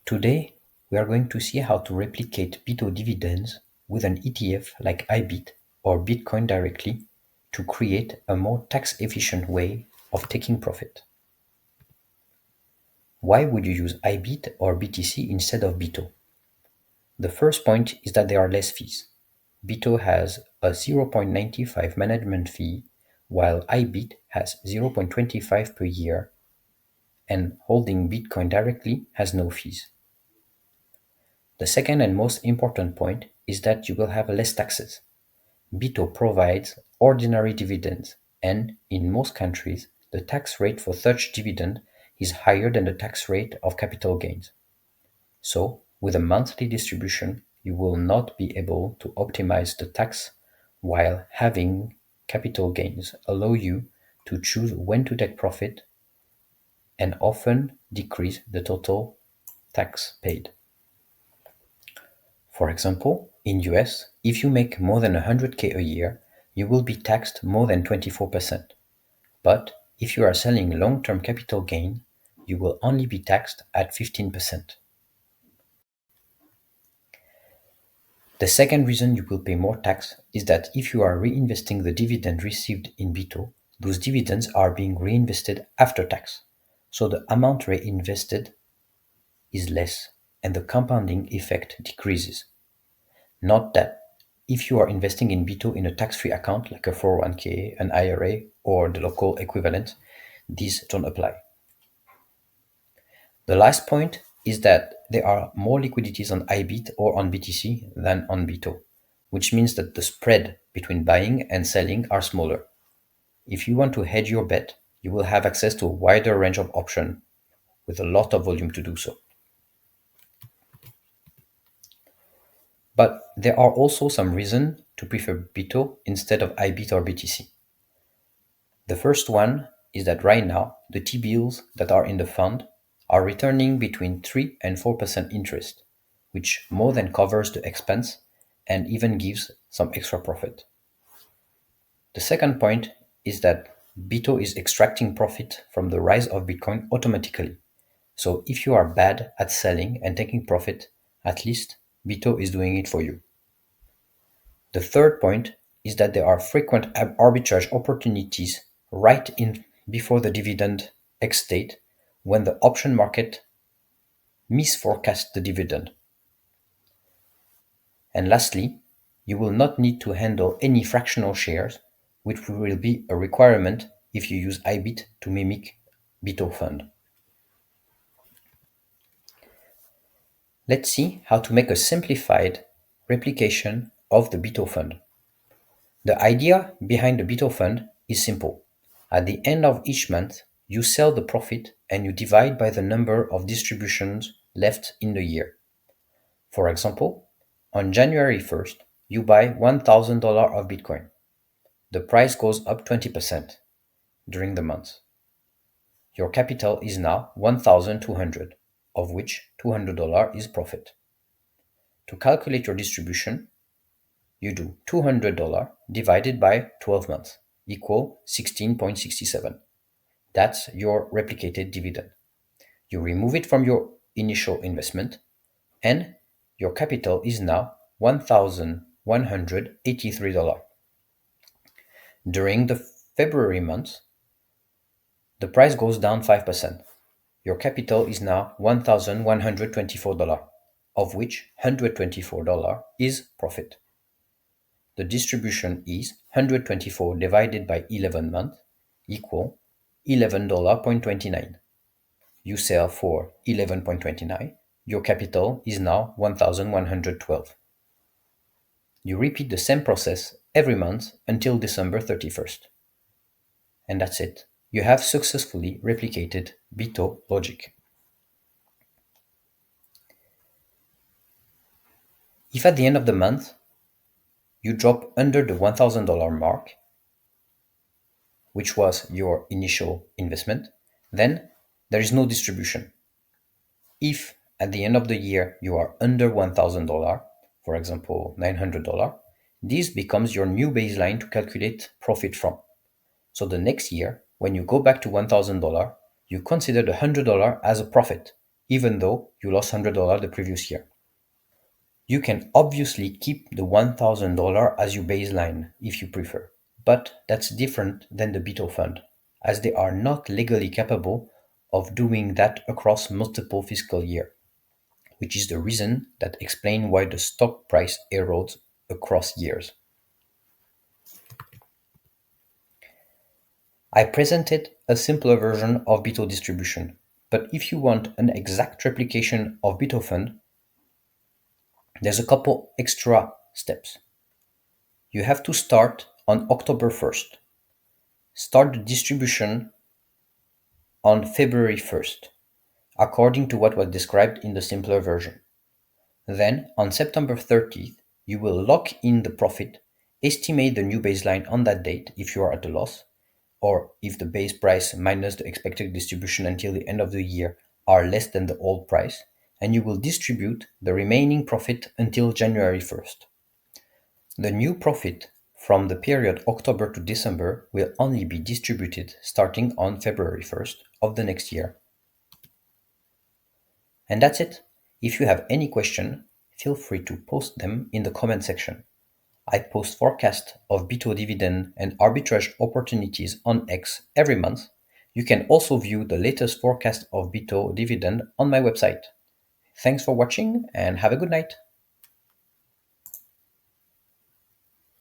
Today, we are going to see how to replicate BITO dividends with an ETF like IBIT or Bitcoin directly to create a more tax-efficient way of taking profit. Why would you use IBIT or BTC instead of BITO? The first point is that there are less fees. BITO has a 0.95 management fee, while IBIT has 0.25 per year, and holding Bitcoin directly has no fees. The second and most important point is that you will have less taxes. BITO provides ordinary dividends, and in most countries, the tax rate for such dividend is higher than the tax rate of capital gains. So, with a monthly distribution, you will not be able to optimize the tax, while having capital gains allow you to choose when to take profit and often decrease the total tax paid. For example, in US, if you make more than 100K a year, you will be taxed more than 24%. But if you are selling long-term capital gain, you will only be taxed at 15%. The second reason you will pay more tax is that if you are reinvesting the dividend received in BITO, those dividends are being reinvested after tax. So the amount reinvested is less and the compounding effect decreases. Note that if you are investing in BITO in a tax-free account like a 401k, an IRA, or the local equivalent, these don't apply. The last point is that there are more liquidities on IBIT or on BTC than on BITO, which means that the spread between buying and selling are smaller. If you want to hedge your bet, you will have access to a wider range of options with a lot of volume to do so. But there are also some reasons to prefer BITO instead of IBIT or BTC. The first one is that right now, the T-bills that are in the fund are returning between 3 and 4% interest, which more than covers the expense and even gives some extra profit. The second point is that BITO is extracting profit from the rise of Bitcoin automatically. So if you are bad at selling and taking profit, at least BITO is doing it for you. The third point is that there are frequent arbitrage opportunities right in before the dividend X date when the option market misforecasts the dividend. And lastly, you will not need to handle any fractional shares, which will be a requirement if you use IBIT to mimic BITO fund. Let's see how to make a simplified replication of the BITO fund. The idea behind the BITO fund is simple. At the end of each month, you sell the profit and you divide by the number of distributions left in the year. For example, on January 1st, you buy $1,000 of Bitcoin. The price goes up 20% during the month. Your capital is now $1,200, of which $200 is profit. To calculate your distribution, you do $200 divided by 12 months, equal 16.67. That's your replicated dividend. You remove it from your initial investment, and your capital is now $1,183. During the February month, the price goes down 5%. Your capital is now $1,124, of which $124 is profit. The distribution is 124 divided by 11 months, equal $11.29. You sell for 11.29. Your capital is now 1,112. You repeat the same process every month until December 31st. And that's it. You have successfully replicated BITO logic. If at the end of the month you drop under the $1,000 mark, which was your initial investment, then there is no distribution. If at the end of the year you are under $1,000, for example, $900, this becomes your new baseline to calculate profit from. So the next year, when you go back to $1,000, you consider the $100 as a profit even though you lost $100 the previous year. You can obviously keep the $1,000 as your baseline if you prefer, but that's different than the BITO fund, as they are not legally capable of doing that across multiple fiscal years, which is the reason that explains why the stock price erodes across years. I presented a simpler version of BITO distribution, but if you want an exact replication of BITO fund, there's a couple extra steps. You have to start on October 1st. Start the distribution on February 1st, according to what was described in the simpler version. Then, on September 30th, you will lock in the profit, estimate the new baseline on that date if you are at a loss, or if the base price minus the expected distribution until the end of the year are less than the old price, and you will distribute the remaining profit until January 1st. The new profit from the period October to December will only be distributed starting on February 1st of the next year. And that's it. If you have any question, feel free to post them in the comment section. I post forecasts of BITO dividend and arbitrage opportunities on X every month. You can also view the latest forecast of BITO dividend on my website. Thanks for watching and have a good night.